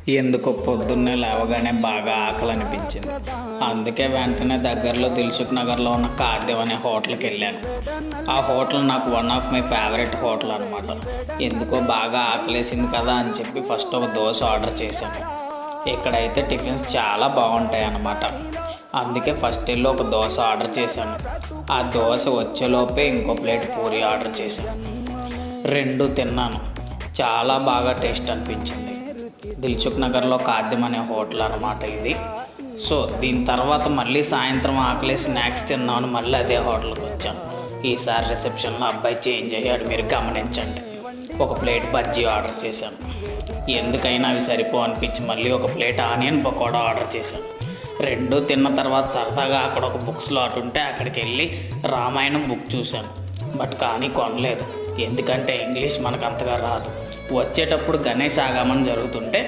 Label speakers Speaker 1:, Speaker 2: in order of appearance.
Speaker 1: ఎందుకో పొద్దున్నే లేవగానే బాగా ఆకలి అనిపించింది. అందుకే వెంటనే దగ్గరలో దిల్సుఖ్ నగర్లో ఉన్న ఖాద్యం అనే హోటల్కి వెళ్ళాను. ఆ హోటల్ నాకు one of my favourite hotel అనమాట. ఎందుకో బాగా ఆకలేసింది కదా అని చెప్పి ఫస్ట్ ఒక దోశ ఆర్డర్ చేశాను. ఇక్కడైతే టిఫిన్స్ చాలా బాగుంటాయి అన్నమాట. అందుకే ఫస్ట్ వెళ్ళి ఒక దోశ ఆర్డర్ చేశాను. ఆ దోశ వచ్చేలోపే ఇంకో ప్లేట్ పూరి ఆర్డర్ చేశాను. రెండు తిన్నాను. చాలా బాగా టేస్ట్ అనిపించింది. దిల్సుఖ్ నగర్లో ఖాద్యం అనే హోటల్ అనమాట ఇది. సో దీని తర్వాత మళ్ళీ సాయంత్రం ఆకలి స్నాక్స్ తిన్నాను, మళ్ళీ అదే హోటల్కి వచ్చాను. ఈసారి రిసెప్షన్లో అబ్బాయి చేంజ్ అయ్యాడు, మీరు గమనించండి. ఒక ప్లేట్ బజ్జీ ఆర్డర్ చేశాను. ఎందుకైనా అవి సరిపో అనిపించి మళ్ళీ ఒక ప్లేట్ ఆనియన్ పకోడా ఆర్డర్ చేశాను. రెండు తిన్న తర్వాత సరదాగా అక్కడ ఒక బుక్ స్లాట్ ఉంటే అక్కడికి వెళ్ళి రామాయణం బుక్ చూశాను. బట్ కానీ కొనలేదు, ఎందుకంటే ఇంగ్లీష్ మనకు అంతగా రాదు. వచ్చేటప్పుడు గణేష్ ఆగమనం జరుగుతుంటే